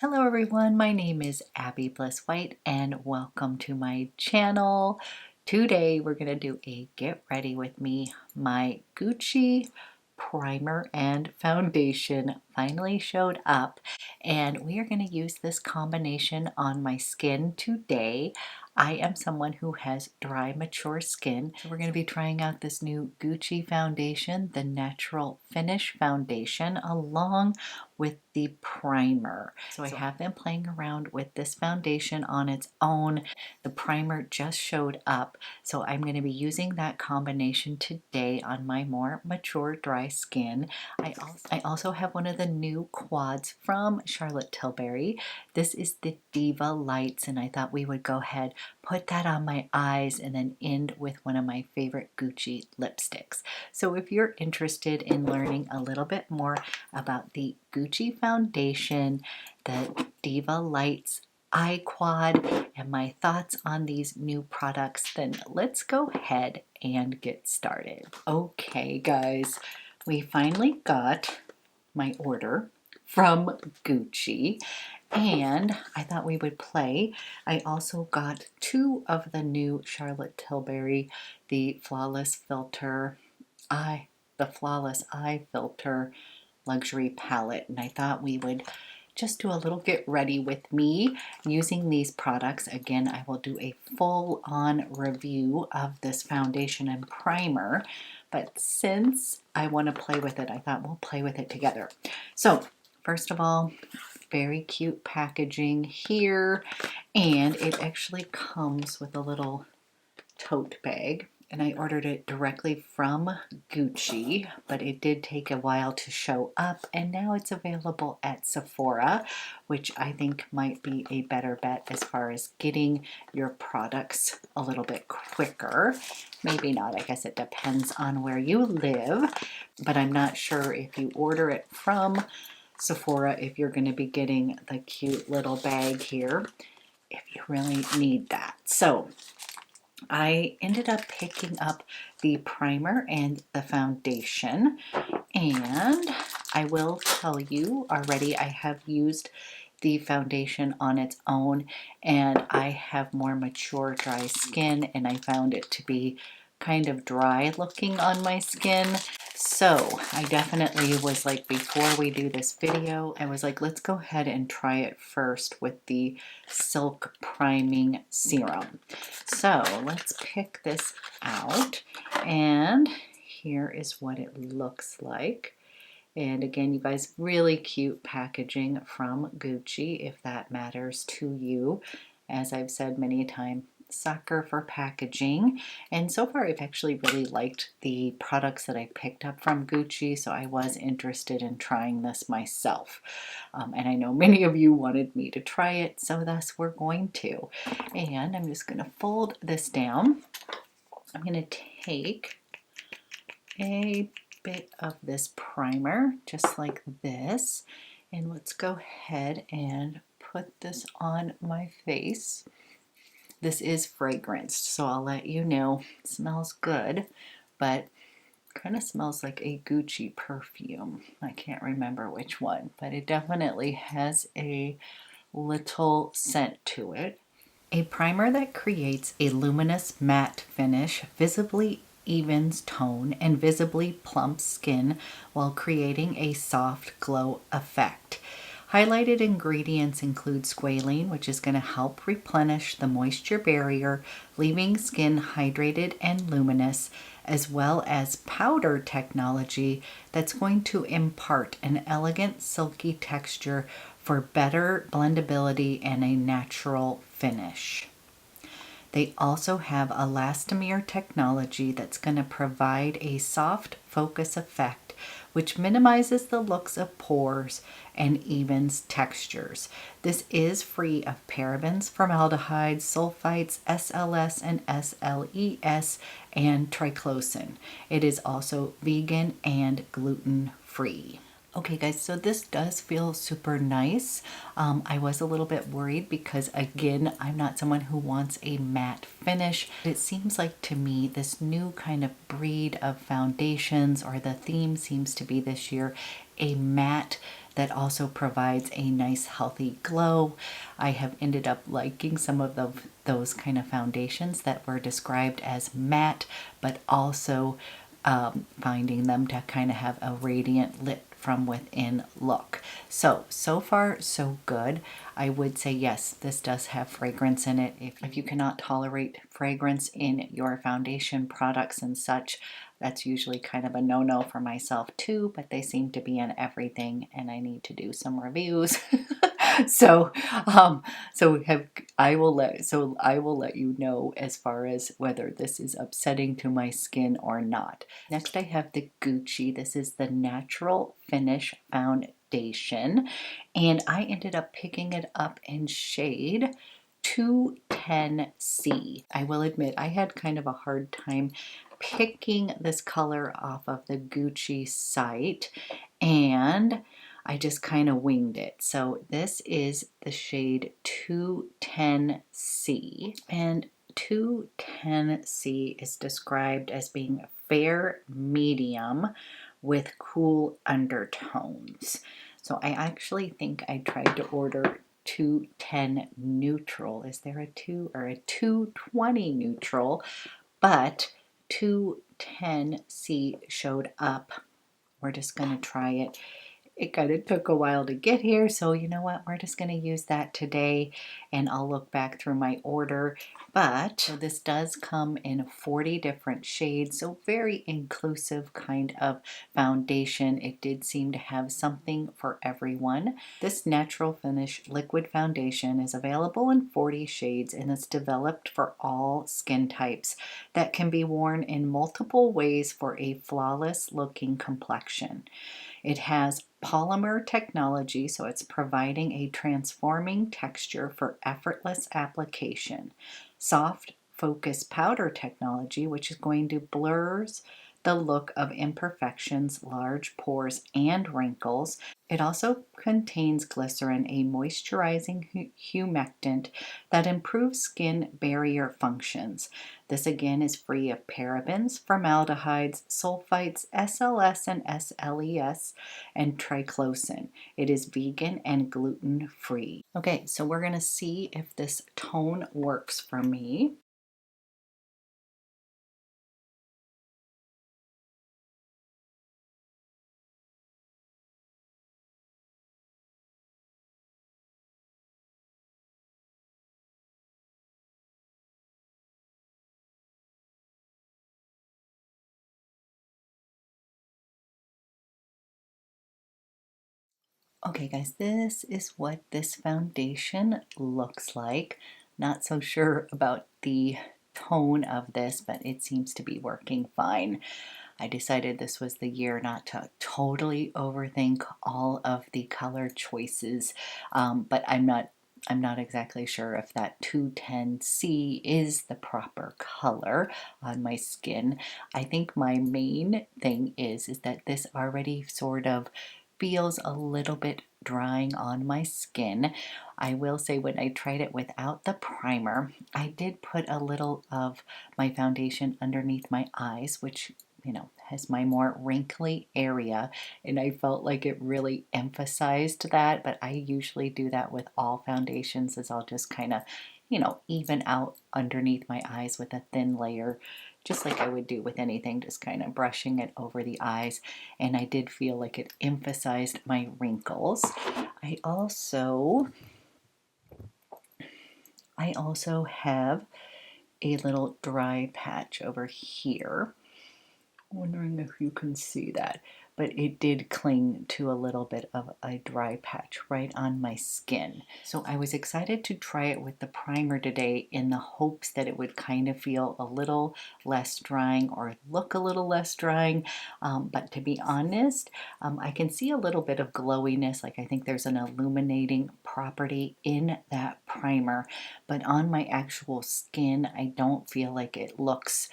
Hello everyone, my name is Abby Bliss White and welcome to my channel. Today we're going to do a get ready with me. My Gucci primer and foundation finally showed up and we are going to use this combination on my skin today. I am someone who has dry, mature skin, so we're going to be trying out this new Gucci foundation, the Natural Finish Foundation, along with the primer. So I have been playing around with this foundation on its own. The primer just showed up, so I'm going to be using that combination today on my more mature dry skin. I also have one of the new quads from Charlotte Tilbury. This is the Diva Lights, and I thought we would go ahead, put that on my eyes, and then end with one of my favorite Gucci lipsticks. So if you're interested in learning a little bit more about the Gucci foundation, the Diva Lights Eye Quad, and my thoughts on these new products, then let's go ahead and get started. Okay guys, we finally got my order from Gucci and I thought we would play. I also got two of the new Charlotte Tilbury, the Flawless Eye Filter Luxury Palette, and I thought we would just do a little get ready with me using these products. Again, I will do a full-on review of this foundation and primer, but since I want to play with it, I thought we'll play with it together. So first of all, very cute packaging here, and it actually comes with a little tote bag, and I ordered it directly from Gucci, but it did take a while to show up, and now it's available at Sephora, which I think might be a better bet as far as getting your products a little bit quicker. Maybe not, I guess it depends on where you live, but I'm not sure if you order it from Sephora if you're going to be getting the cute little bag here if you really need that. So I ended up picking up the primer and the foundation, and I will tell you already I have used the foundation on its own, and I have more mature dry skin, and I found it to be kind of dry looking on my skin. So I definitely was like, before we do this video, I was like, let's go ahead and try it first with the Silk Priming Serum. So let's pick this out, and here is what it looks like. And again, you guys, really cute packaging from Gucci, if that matters to you. As I've said many times, sucker for packaging. And so far, I've actually really liked the products that I picked up from Gucci, so I was interested in trying this myself. And I know many of you wanted me to try it, so thus we're going to. And I'm just going to fold this down. I'm going to take a bit of this primer, just like this, and let's go ahead and put this on my face. This is fragranced, so I'll let you know. It smells good, but kind of smells like a Gucci perfume. I can't remember which one, but it definitely has a little scent to it. A primer that creates a luminous matte finish, visibly evens tone, and visibly plumps skin while creating a soft glow effect. Highlighted ingredients include squalene, which is going to help replenish the moisture barrier, leaving skin hydrated and luminous, as well as powder technology that's going to impart an elegant silky texture for better blendability and a natural finish. They also have elastomer technology that's going to provide a soft focus effect, which minimizes the looks of pores and evens textures. This is free of parabens, formaldehyde, sulfites, SLS and SLES, and triclosan. It is also vegan and gluten-free. Okay guys, so this does feel super nice. I was a little bit worried because again, I'm not someone who wants a matte finish. It seems like to me this new kind of breed of foundations, or the theme seems to be this year, a matte that also provides a nice healthy glow. I have ended up liking some of those kind of foundations that were described as matte, but also finding them to kind of have a radiant lit from within look. So far so good. I would say yes, this does have fragrance in it. If you cannot tolerate fragrance in your foundation products and such, that's usually kind of a no-no for myself too, but they seem to be in everything and I need to do some reviews. so so have I will let you know as far as whether this is upsetting to my skin or not. Next I have the Gucci. This is the Natural Finish Foundation, and I ended up picking it up in shade 210C. I will admit I had kind of a hard time picking this color off of the Gucci site, and I just kind of winged it. So this is the shade 210C, and 210C is described as being fair medium with cool undertones. So I actually think I tried to order 210 neutral. Is there a 2 or a 220 neutral? But 210C showed up. We're just going to try it. It kind of took a while to get here, so you know what, we're just going to use that today, and I'll look back through my order. But so this does come in 40 different shades, so very inclusive kind of foundation. It did seem to have something for everyone. This natural finish liquid foundation is available in 40 shades, and it's developed for all skin types that can be worn in multiple ways for a flawless looking complexion. It has polymer technology, so it's providing a transforming texture for effortless application. Soft focus powder technology, which is going to blurs the look of imperfections, large pores, and wrinkles. It also contains glycerin, a moisturizing humectant that improves skin barrier functions. This again is free of parabens, formaldehydes, sulfites, SLS and SLES, and triclosan. It is vegan and gluten free. Okay, so we're going to see if this tone works for me. Okay guys, this is what this foundation looks like. Not so sure about the tone of this, but it seems to be working fine. I decided this was the year not to totally overthink all of the color choices, but I'm not exactly sure if that 210C is the proper color on my skin. I think my main thing is that this already sort of feels a little bit drying on my skin. I will say when I tried it without the primer, I did put a little of my foundation underneath my eyes, which has my more wrinkly area, and I felt like it really emphasized that. But I usually do that with all foundations, is I'll just kind of, even out underneath my eyes with a thin layer, just like I would do with anything, just kind of brushing it over the eyes. And I did feel like it emphasized my wrinkles. I also have a little dry patch over here. Wondering if you can see that, but it did cling to a little bit of a dry patch right on my skin. So I was excited to try it with the primer today in the hopes that it would kind of feel a little less drying or look a little less drying. But to be honest, I can see a little bit of glowiness, like I think there's an illuminating property in that primer, but on my actual skin, I don't feel like it looks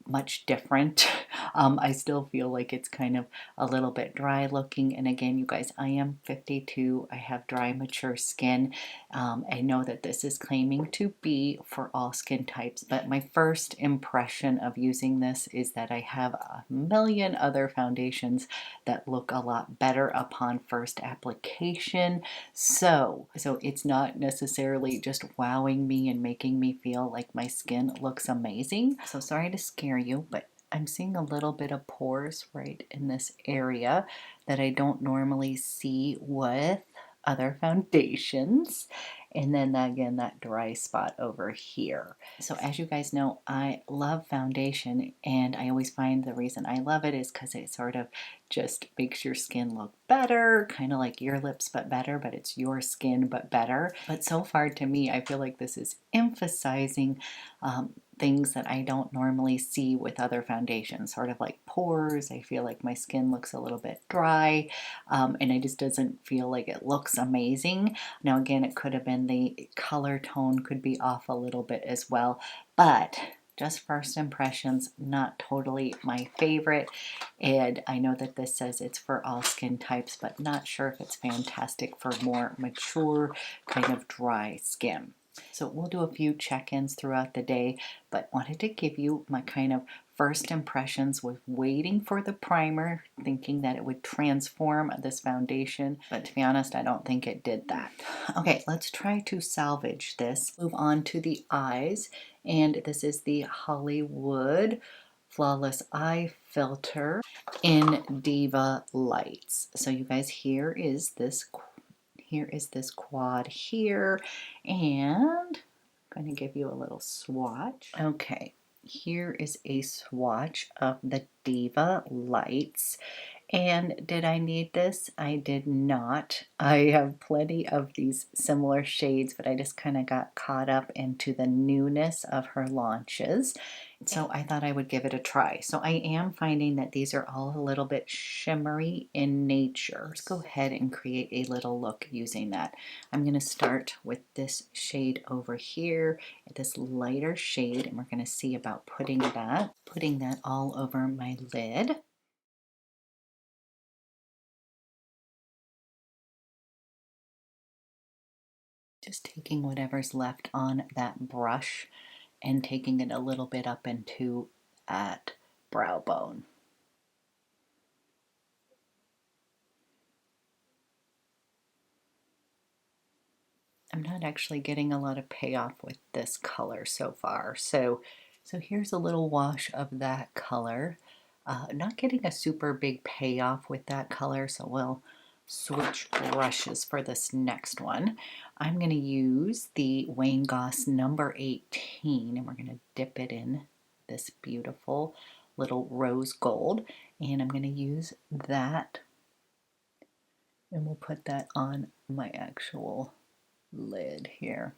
much different. I still feel like it's kind of a little bit dry looking. And again, you guys, I am 52. I have dry, mature skin. I know that this is claiming to be for all skin types, but my first impression of using this is that I have a million other foundations that look a lot better upon first application. So it's not necessarily just wowing me and making me feel like my skin looks amazing. So sorry to scare you, but I'm seeing a little bit of pores right in this area that I don't normally see with other foundations. And then again, that dry spot over here. So as you guys know, I love foundation, and I always find the reason I love it is because it sort of just makes your skin look better, kind of like your lips but better, but it's your skin but better. But so far to me, I feel like this is emphasizing things that I don't normally see with other foundations, sort of like pores. I feel like my skin looks a little bit dry, and it just doesn't feel like it looks amazing. Now again, it could have been the color tone could be off a little bit as well, but just first impressions, not totally my favorite. And I know that this says it's for all skin types, but not sure if it's fantastic for more mature, kind of dry skin. So we'll do a few check-ins throughout the day, but wanted to give you my kind of first impressions with waiting for the primer, thinking that it would transform this foundation, but to be honest, I don't think it did that. Okay, let's try to salvage this. Move on to the eyes, and this is the Hollywood Flawless Eye Filter in Diva Lights. So you guys, here is this quad here, and I'm going to give you a little swatch. Okay, here is a swatch of the Diva Lights. And did I need this? I did not. I have plenty of these similar shades, but I just kind of got caught up into the newness of her launches. So I thought I would give it a try. So I am finding that these are all a little bit shimmery in nature. Let's go ahead and create a little look using that. I'm going to start with this shade over here, this lighter shade, and we're going to see about putting that all over my lid. Just taking whatever's left on that brush and taking it a little bit up into that brow bone. I'm not actually getting a lot of payoff with this color so far. So here's a little wash of that color. Not getting a super big payoff with that color, so we'll switch brushes for this next one. I'm going to use the Wayne Goss number 18, and we're going to dip it in this beautiful little rose gold, and I'm going to use that, and we'll put that on my actual lid here.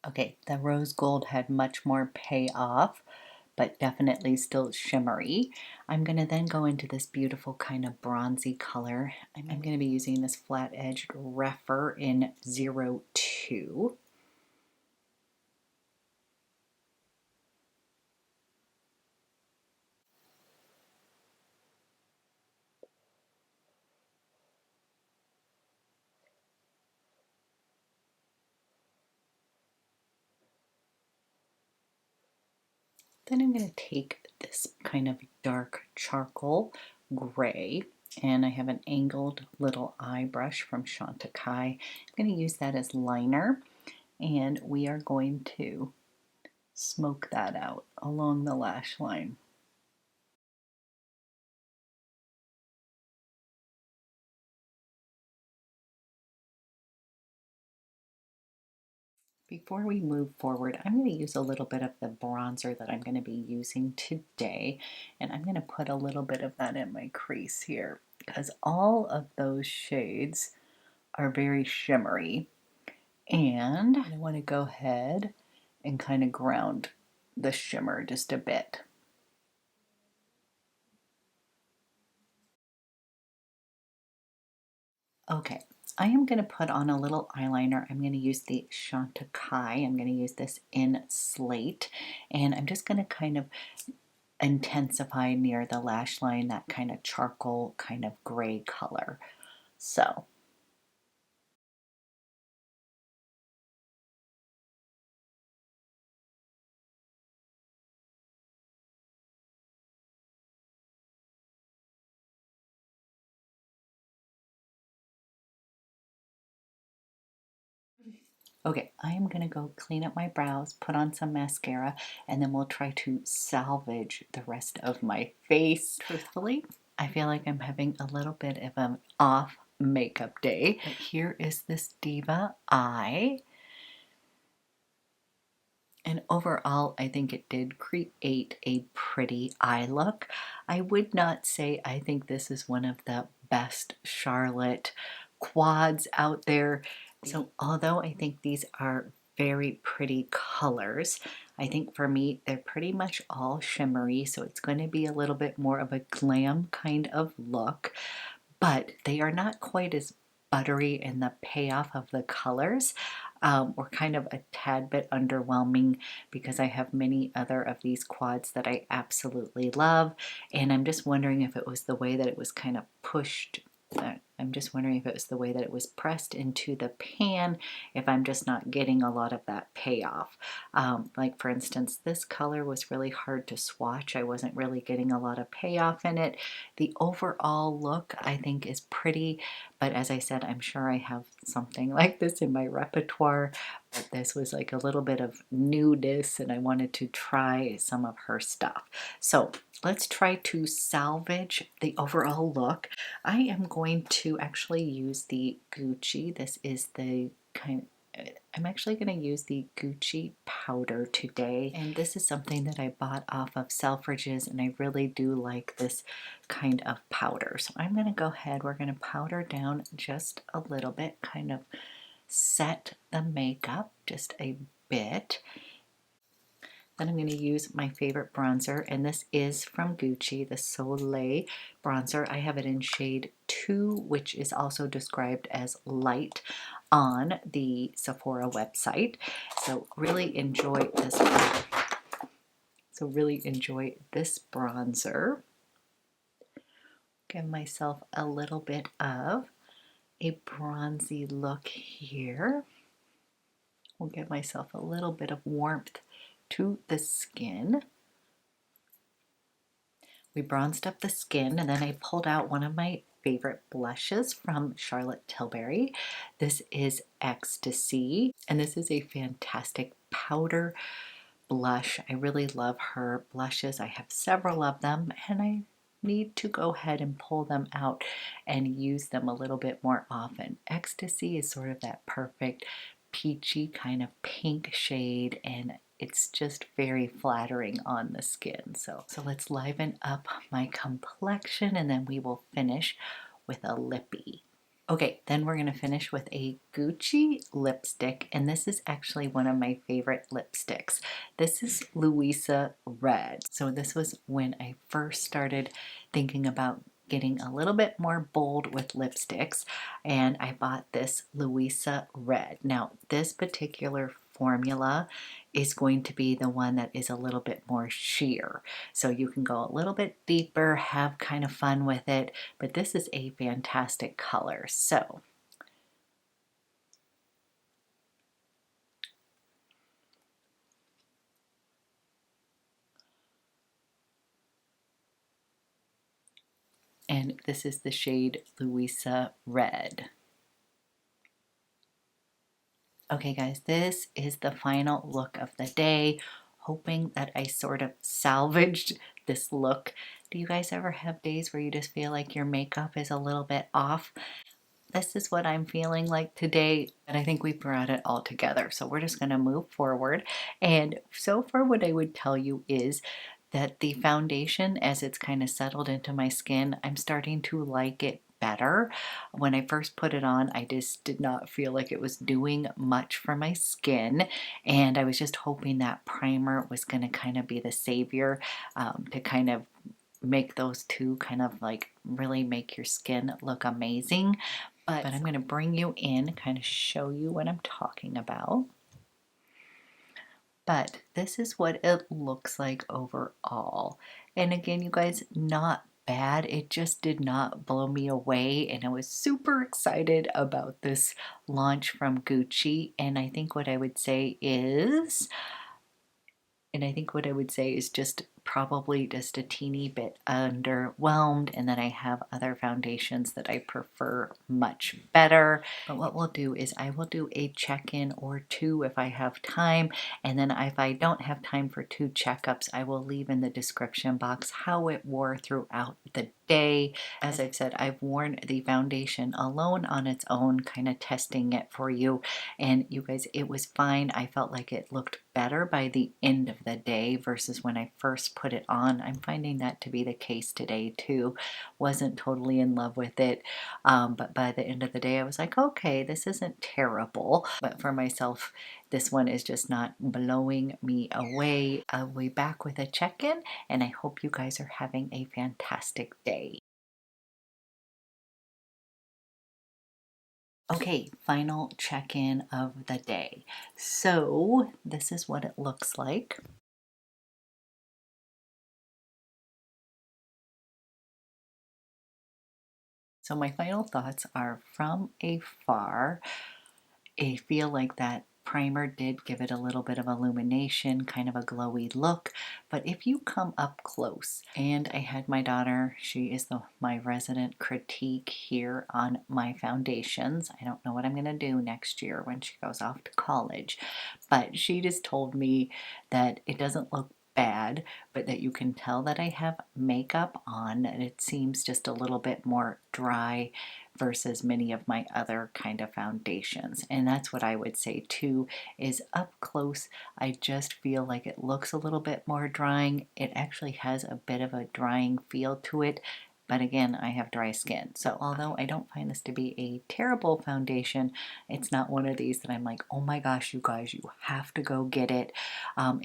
Okay, the rose gold had much more payoff, but definitely still shimmery. I'm going to then go into this beautiful kind of bronzy color. I'm going to be using this flat-edged Rephr in 02. Then I'm going to take this kind of dark charcoal gray, and I have an angled little eye brush from Chantecaille. I'm going to use that as liner, and we are going to smoke that out along the lash line. Before we move forward, I'm going to use a little bit of the bronzer that I'm going to be using today, and I'm going to put a little bit of that in my crease here because all of those shades are very shimmery, and I want to go ahead and kind of ground the shimmer just a bit. Okay, I am going to put on a little eyeliner. I'm going to use the Chantecaille. I'm going to use this in Slate, and I'm just going to kind of intensify near the lash line, that kind of charcoal, kind of gray color. So, okay, I am going to go clean up my brows, put on some mascara, and then we'll try to salvage the rest of my face. Truthfully, I feel like I'm having a little bit of an off makeup day. But here is this Diva Eye. And overall, I think it did create a pretty eye look. I would not say I think this is one of the best Charlotte quads out there. So although I think these are very pretty colors, I think for me, they're pretty much all shimmery. So it's going to be a little bit more of a glam kind of look, but they are not quite as buttery in the payoff of the colors, or kind of a tad bit underwhelming because I have many other of these quads that I absolutely love, and I'm just wondering if it was the way that it was kind of pushed. I'm just wondering if it was the way that it was pressed into the pan, if I'm just not getting a lot of that payoff. Like for instance, this color was really hard to swatch. I wasn't really getting a lot of payoff in it. The overall look I think is pretty, but as I said, I'm sure I have something like this in my repertoire. But this was like a little bit of newness and I wanted to try some of her stuff. So let's try to salvage the overall look. I am going to actually use the Gucci. This is the kind I'm actually going to use the Gucci powder today, and this is something that I bought off of Selfridges, and I really do like this kind of powder. So I'm going to go ahead, we're going to powder down just a little bit, kind of set the makeup just a bit. Then I'm going to use my favorite bronzer, and this is from Gucci, the Soleil bronzer. I have it in shade 2, which is also described as light on the Sephora website. So really enjoy this. Really enjoy this bronzer. Give myself a little bit of a bronzy look here. We'll give myself a little bit of warmth to the skin. We bronzed up the skin, and then I pulled out one of my favorite blushes from Charlotte Tilbury. This is Ecstasy, and this is a fantastic powder blush. I really love her blushes. I have several of them, and I need to go ahead and pull them out and use them a little bit more often. Ecstasy is sort of that perfect peachy kind of pink shade, and it's just very flattering on the skin. So let's liven up my complexion, and then we will finish with a lippy. Okay, then we're going to finish with a Gucci lipstick, and this is actually one of my favorite lipsticks. This is Luisa Red. So this was when I first started thinking about getting a little bit more bold with lipsticks, and I bought this Luisa Red. Now, this particular formula is going to be the one that is a little bit more sheer. So you can go a little bit deeper, have kind of fun with it, but this is a fantastic color. So and this is the shade Luisa Red. Okay guys, this is the final look of the day. Hoping that I sort of salvaged this look. Do you guys ever have days where you just feel like your makeup is a little bit off? This is what I'm feeling like today, and I think we brought it all together. So we're just going to move forward. And so far, what I would tell you is that the foundation, as it's kind of settled into my skin, I'm starting to like it better. When I first put it on, I just did not feel like it was doing much for my skin, and I was just hoping that primer was going to kind of be the savior, to kind of make those two kind of like really make your skin look amazing. but I'm going to bring you in, kind of show you what I'm talking about. But this is what it looks like overall. And again, you guys, not bad. It just did not blow me away, and I was super excited about this launch from Gucci. And I think what I would say is just probably just a teeny bit underwhelmed, and that I have other foundations that I prefer much better. But what we'll do is I will do a check-in or two if I have time, and then if I don't have time for 2 checkups, I will leave in the description box how it wore throughout the day. As I've said, I've worn the foundation alone on its own, kind of testing it for you, and you guys, it was fine. I felt like it looked better by the end of the day versus when I first put it on. I'm finding that to be the case today too. Wasn't totally in love with it, but by the end of the day I was like, okay, this isn't terrible. But for myself, this one is just not blowing me away. I'll be back with a check-in, and I hope you guys are having a fantastic day. Okay, final check-in of the day. So this is what it looks like. So my final thoughts are, from afar, I feel like that primer did give it a little bit of illumination, kind of a glowy look. But if you come up close, and I had my daughter, she is my resident critique here on my foundations. I don't know what I'm going to do next year when she goes off to college, but she just told me that it doesn't look bad, but that you can tell that I have makeup on, and it seems just a little bit more dry versus many of my other kind of foundations. And that's what I would say too, is up close I just feel like it looks a little bit more drying. It actually has a bit of a drying feel to it, but again, I have dry skin. So although I don't find this to be a terrible foundation, it's not one of these that I'm like, oh my gosh, you guys, you have to go get it.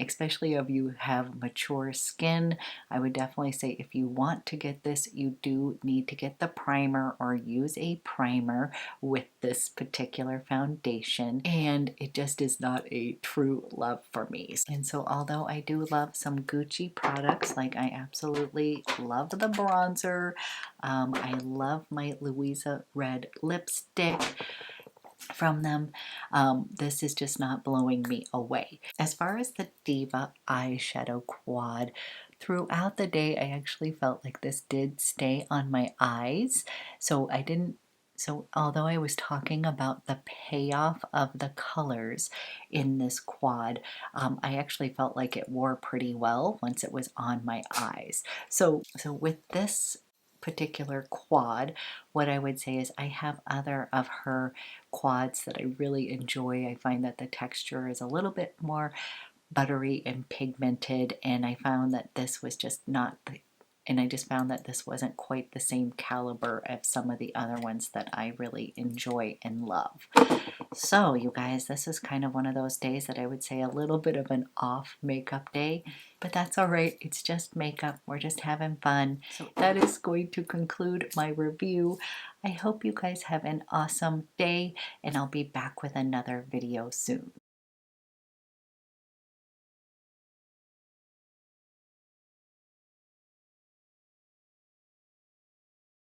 Especially if you have mature skin, I would definitely say if you want to get this, you do need to get the primer or use a primer with this particular foundation. And it just is not a true love for me. And so although I do love some Gucci products, like I absolutely love the bronzer, I love my Luisa red lipstick from them, this is just not blowing me away. As far as the Diva eyeshadow quad, throughout the day I actually felt like this did stay on my eyes, so although I was talking about the payoff of the colors in this quad, I actually felt like it wore pretty well once it was on my eyes. So with this particular quad, what I would say is I have other of her quads that I really enjoy. I find that the texture is a little bit more buttery and pigmented, and I found that this was just not the and I just found that this wasn't quite the same caliber of some of the other ones that I really enjoy and love. So you guys, this is kind of one of those days that I would say a little bit of an off makeup day, but that's all right. It's just makeup. We're just having fun. So that is going to conclude my review. I hope you guys have an awesome day, and I'll be back with another video soon.